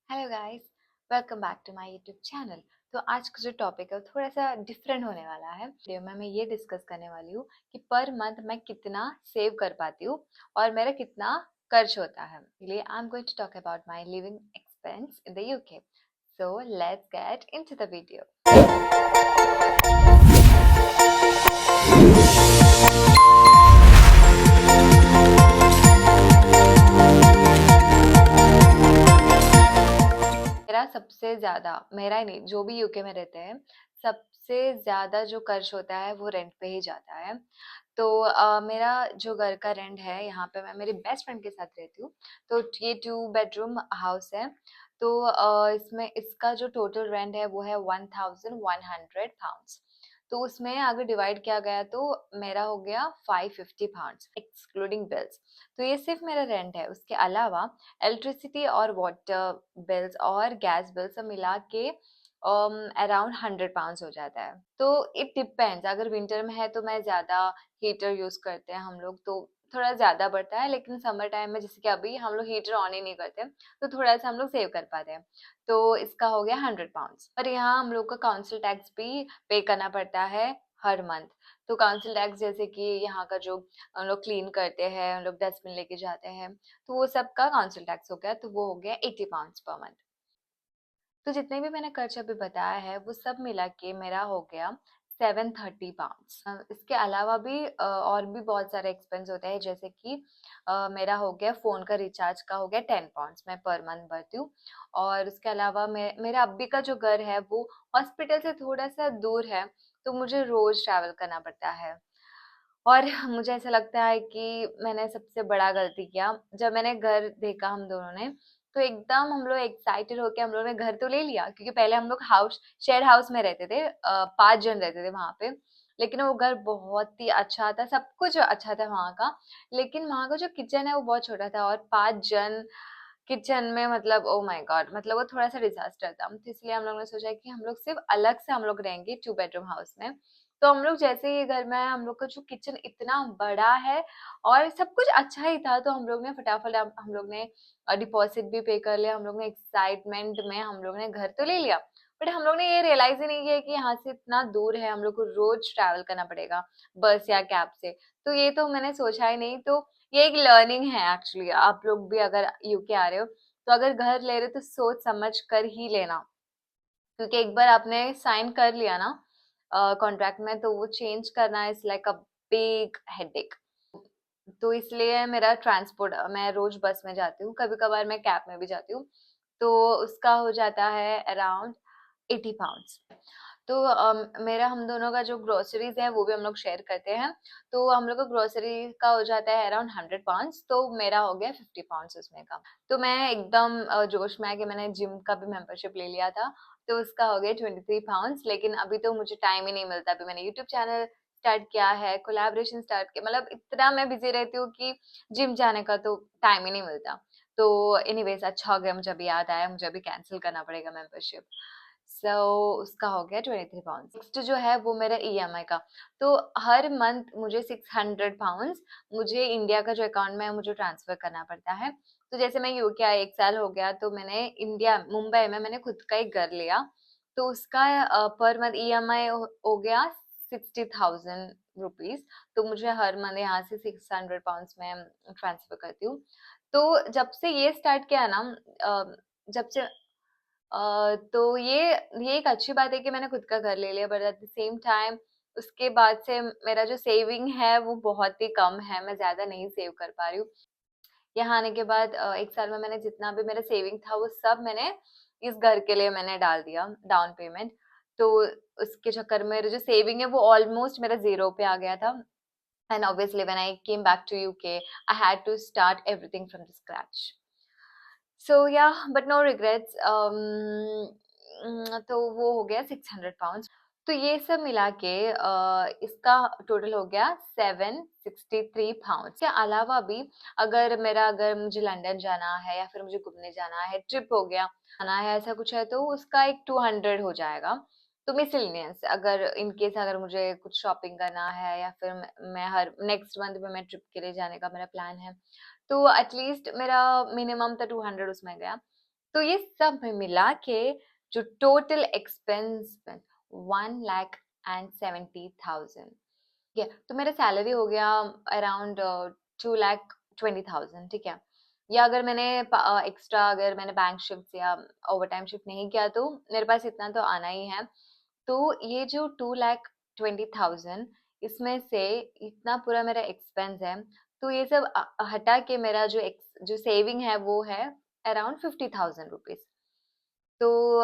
Hello guys, welcome back to my YouTube channel. तो आज का जो टॉपिक है वो थोड़ा सा डिफरेंट होने वाला है। वीडियो में मैं ये डिस्कस करने वाली हूँ कि पर मंथ मैं कितना सेव कर पाती हूँ और मेरा कितना खर्च होता है। इसलिए I am going to talk about my living expense in the UK. So let's get into the video. मेरा सबसे ज़्यादा, मेरा ही नहीं, जो भी यूके में रहते हैं, सबसे ज़्यादा जो खर्च होता है वो रेंट पे ही जाता है। तो मेरा जो घर का रेंट है, यहाँ पे मैं मेरी बेस्ट फ्रेंड के साथ रहती हूँ। तो ये 2 बेडरूम हाउस है। तो इसमें इसका जो टोटल रेंट है वो है 1100 पाउंड्स। तो उसमें अगर डिवाइड किया गया तो मेरा हो गया 550 पाउंड्स एक्सक्लूडिंग बिल्स। तो ये सिर्फ मेरा रेंट है। उसके अलावा इलेक्ट्रिसिटी और वाटर बिल्स और गैस बिल सब मिला के अराउंड 100 पाउंड्स हो जाता है। तो इट डिपेंड्स, अगर विंटर में है तो मैं ज़्यादा हीटर यूज करते हैं हम लोग, तो थोड़ा ज्यादा बढ़ता है। लेकिन समर टाइम में जैसे कि अभी हम लोग हीटर ऑन ही नहीं करते, तो थोड़ा सा हम लोग सेव कर पाते हैं। तो इसका हो गया 100 पाउंड्स। और यहाँ हम लोग का काउंसिल टैक्स भी पे करना पड़ता है हर मंथ। तो काउंसिल टैक्स जैसे कि यहाँ का जो हम लोग क्लीन करते हैं, हम लोग डस्टबिन लेके जाते हैं, तो वो सब का काउंसिल टैक्स हो गया, तो वो हो गया 80 पाउंड्स पर मंथ। तो जितने भी मैंने खर्च अभी बताया है वो सब मिला के मेरा हो गया 730 पाउंड्स। इसके अलावा भी और भी बहुत सारे एक्सपेंस होते हैं, जैसे कि मेरा हो गया फोन का रिचार्ज का हो गया 10 पाउंड्स, मैं पर मंथ भरती हूँ। और उसके अलावा मेरा अभी का जो घर है वो हॉस्पिटल से थोड़ा सा दूर है, तो मुझे रोज ट्रैवल करना पड़ता है। और मुझे ऐसा लगता है कि मैंने सबसे बड़ा गलती किया जब मैंने घर देखा हम दोनों ने। तो एकदम हम लोग एक्साइटेड होके हम लोगों ने घर तो ले लिया, क्योंकि पहले हम लोग हाउस शेयर हाउस में रहते थे, 5 जन रहते थे वहां पे। लेकिन वो घर बहुत ही अच्छा था, सब कुछ अच्छा था वहां का। लेकिन वहां का जो किचन है वो बहुत छोटा था, और 5 जन किचन में, मतलब ओ माय गॉड, मतलब वो थोड़ा सा डिजास्टर था। तो इसलिए हम लोग ने सोचा कि हम लोग सिर्फ अलग से हम लोग रहेंगे 2 बेडरूम हाउस में। तो हम लोग जैसे ही घर में आए, हम लोग का जो किचन इतना बड़ा है और सब कुछ अच्छा ही था, तो हम लोग ने फटाफट हम लोग ने डिपॉजिट भी पे कर लिया। हम लोग ने एक्साइटमेंट में हम लोग ने घर तो ले लिया, बट हम लोग ने ये रियलाइज ही नहीं किया कि यहाँ से इतना दूर है, हम लोग को रोज ट्रैवल करना पड़ेगा बस या कैब से। तो ये तो मैंने सोचा ही नहीं। तो ये एक लर्निंग है एक्चुअली। आप लोग भी अगर यूके आ रहे हो, तो अगर घर ले रहे हो तो सोच समझ कर ही लेना, क्योंकि एक बार आपने साइन कर लिया ना कॉन्ट्रैक्ट में, तो वो चेंज करना is like a big headache. तो इसलिए मेरा ट्रांसपोर्ट, मैं रोज बस में जाती हूँ, कभी कभार मैं कैब में भी जाती हूँ। तो उसका हो जाता है अराउंड 80 पाउंड्स। तो मेरा हम दोनों का जो ग्रोसरीज है वो भी हम लोग शेयर करते हैं। तो हम लोग का ग्रोसरी का हो जाता है अराउंड 100 पाउंड्स, तो मेरा हो गया 50 पाउंड्स उसमें का। तो मैं एकदम जोश में आके मैंने जिम का भी मेंबरशिप ले लिया था, तो उसका हो गया 23 पाउंड्स। लेकिन अभी तो मुझे टाइम ही नहीं मिलता। अभी मैंने यूट्यूब चैनल स्टार्ट किया है, कोलैबोरेशन स्टार्ट किया, मतलब इतना मैं बिजी रहती हूँ कि जिम जाने का तो टाइम ही नहीं मिलता। तो एनीवेज, अच्छा हो गया, मुझे अभी याद आया, मुझे अभी कैंसिल करना पड़ेगा मेंबरशिप। सो उसका हो गया 23 पाउंड। नेक्स्ट जो है वो मेरा ईएमआई का। तो हर मंथ मुझे 600 पाउंड मुझे इंडिया का जो अकाउंट में है मुझे ट्रांसफर करना पड़ता है। तो जैसे मैं यूके आई 1 साल हो गया, तो मैंने इंडिया मुंबई में मैंने खुद का एक घर लिया। तो उसका पर मंथ ईएमआई हो गया 60,000 रुपीज। तो मुझे हर मंथ यहाँ से 600 पाउंड में ट्रांसफर करती हूँ। तो जब से ये स्टार्ट किया ना, जब से तो ये एक अच्छी बात है कि मैंने खुद का घर ले लिया, but at the same time उसके बाद से मेरा जो सेविंग है वो बहुत ही कम है, मैं ज्यादा नहीं सेव कर पा रही हूँ। यहाँ आने के बाद 1 साल में मैंने जितना भी मेरा सेविंग था वो सब मैंने इस घर के लिए मैंने डाल दिया डाउन पेमेंट। तो उसके चक्कर में मेरा जो सेविंग है वो ऑलमोस्ट मेरा जीरो पे आ गया था। And obviously when I came back to UK, I had to start everything from the scratch. So yeah, but no regrets. तो वो हो गया 600 पाउंड। तो ये सब मिला के इसका टोटल हो गया 763 पाउंड। के अलावा भी अगर मुझे लंदन जाना है या फिर मुझे घूमने जाना है, ट्रिप हो गया, जाना है, ऐसा कुछ है, तो उसका एक 200 हो जाएगा। तो मिसलिनियस, अगर इन केस अगर मुझे कुछ शॉपिंग करना है या फिर मैं हर नेक्स्ट मंथ में मैं ट्रिप के लिए जाने का मेरा प्लान है, तो एटलीस्ट मेरा मिनिमम तो 200 उसमें गया। तो ये सब में मिला के जो टोटल एक्सपेंस 1,70,000, ठीक है। तो मेरा सैलरी हो गया अराउंड 2,20,000, ठीक है। या अगर मैंने एक्स्ट्रा अगर मैंने बैंक शिफ्ट या ओवर टाइम शिफ्ट नहीं किया तो मेरे पास इतना तो आना ही है। तो ये जो 2,20,000, इसमें से इतना पूरा मेरा एक्सपेंस है, तो ये सब हटा के मेरा जो सेविंग है वो है अराउंड 50,000 रुपीज। तो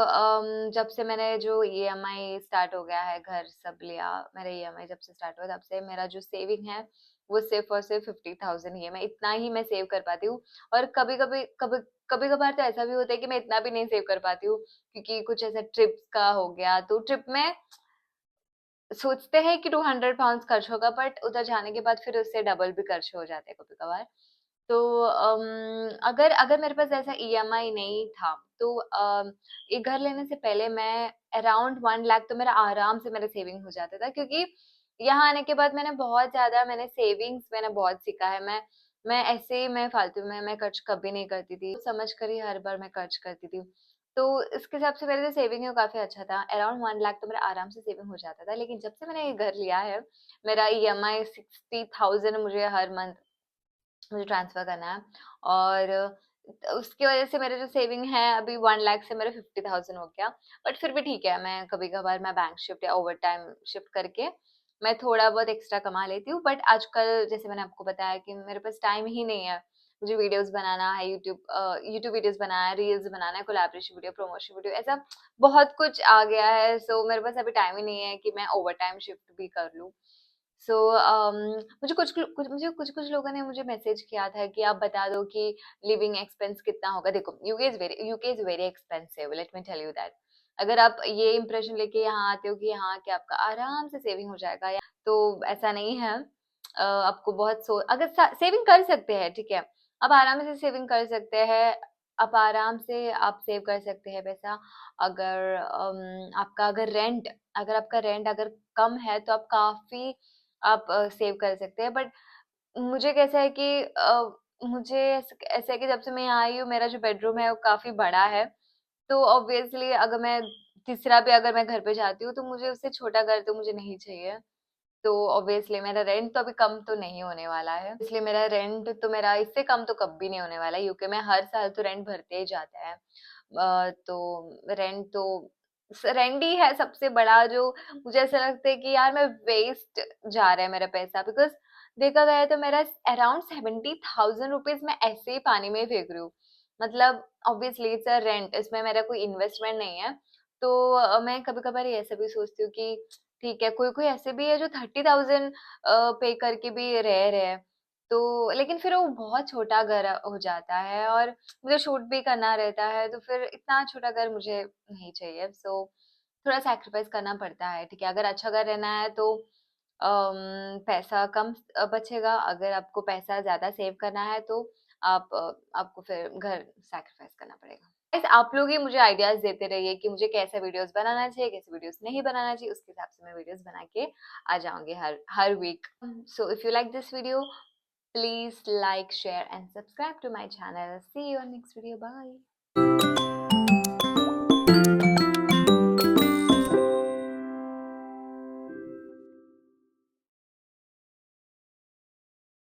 जब से मैंने जो ईएमआई स्टार्ट हो गया है, घर सब लिया, मेरा ईएमआई जब से स्टार्ट हुआ तब से मेरा जो सेविंग है वो सिर्फ और सिर्फ 50,000 ही है। मैं इतना ही मैं सेव कर पाती हूँ। और कभी कभार तो ऐसा भी होता है कि मैं इतना भी नहीं सेव कर पाती हूँ, क्योंकि कुछ ऐसा ट्रिप्स का हो गया, तो ट्रिप में सोचते हैं कि 200 पाउंड खर्च होगा, बट उधर जाने के बाद फिर उससे डबल भी खर्च हो जाते हैं कभी कभार। तो अगर अगर मेरे पास ऐसा ईएमआई नहीं था तो एक घर लेने से पहले मैं अराउंड 1 लाख तो मेरा आराम से मेरा सेविंग हो जाता था, क्योंकि यहाँ आने के बाद मैंने सेविंग्स मैंने बहुत सीखा है। मैं ऐसे ही मैं फालतू में मैं खर्च कभी नहीं करती थी, समझ कर ही हर बार मैं खर्च करती थी। तो इसके हिसाब से मेरा जो सेविंग है वो काफी अच्छा था, अराउंड 1 लाख तो मेरा आराम से सेविंग हो जाता था। लेकिन जब से मैंने ये घर लिया है, मेरा ईएमआई 60,000 मुझे हर मंथ मुझे ट्रांसफर करना है। और उसकी वजह से मेरे जो सेविंग है अभी 1 लाख से मेरा 50,000 हो गया। बट फिर भी ठीक है, मैं कभी कभार मैं बैंक शिफ्ट या ओवर टाइम शिफ्ट करके मैं थोड़ा बहुत एक्स्ट्रा कमा लेती हूँ। बट आजकल जैसे मैंने आपको बताया कि मेरे पास टाइम ही नहीं है। मुझे वीडियोस बनाना है, यूट्यूब वीडियोस बनाना है, रील्स बनाना है, कोलैबोरेशन वीडियो, प्रमोशन वीडियो, ऐसा बहुत कुछ आ गया है। सो मेरे पास अभी टाइम ही नहीं है कि मैं ओवर टाइम शिफ्ट भी कर लूँ। सो मुझे कुछ लोगों ने मुझे मैसेज किया था कि आप बता दो कि लिविंग एक्सपेंस कितना होगा। देखो, UK is very expensive, let me tell you that. अगर आप ये इंप्रेशन लेके यहाँ आते हो कि यहाँ कि आपका आराम से सेविंग हो जाएगा, या तो ऐसा नहीं है। आपको बहुत अगर सेविंग कर सकते हैं, ठीक है, आप आराम से सेविंग कर सकते हैं। आप आराम से आप सेव कर सकते हैं पैसा। अगर आपका रेंट अगर कम है तो आप काफी आप सेव कर सकते हैं। बट मुझे कैसा है कि मुझे ऐसा है कि जब से मैं यहाँ आई हूँ, मेरा जो बेडरूम है वो काफी बड़ा है। तो ऑब्वियसली अगर मैं तीसरा भी अगर मैं घर पे जाती हूँ तो मुझे उससे छोटा घर तो मुझे नहीं चाहिए। तो ऑब्वियसली मेरा रेंट तो अभी कम तो नहीं होने वाला है, इसलिए मेरा रेंट तो मेरा इससे कम तो कभी नहीं होने वाला है। यूके में हर साल तो रेंट भरते ही जाता है। तो रेंट ही है सबसे बड़ा जो मुझे ऐसा लगता है कि यार मैं वेस्ट जा रहा है मेरा पैसा। बिकॉज देखा गया है तो मेरा अराउंड 70,000 रुपीज मैं ऐसे ही पानी में फेंक रही हूँ। मतलब ऑब्वियसली इट्स अ रेंट, इसमें मेरा कोई इन्वेस्टमेंट नहीं है। तो मैं कभी कभार ऐसा भी सोचती हूँ कि ठीक है, कोई कोई ऐसे भी है जो 30,000 पे करके भी रह रहे हैं। तो लेकिन फिर वो बहुत छोटा घर हो जाता है, और मुझे शूट भी करना रहता है, तो फिर इतना छोटा घर मुझे नहीं चाहिए। सो थोड़ा सैक्रिफाइस करना पड़ता है, ठीक है। अगर अच्छा घर रहना है तो पैसा कम बचेगा। अगर आपको पैसा ज्यादा सेव करना है तो आपको फिर घर सैक्रिफाइस करना पड़ेगा। Guys, आप लोग ही मुझे आइडियाज देते रहिए कि मुझे कैसे वीडियोस बनाना चाहिए, कैसे वीडियोस नहीं बनाना चाहिए। उसके हिसाब से मैं वीडियोस बना के आ जाऊंगी हर हर week. So if you like this video, please like, share and subscribe to my channel. See you on next video. Bye.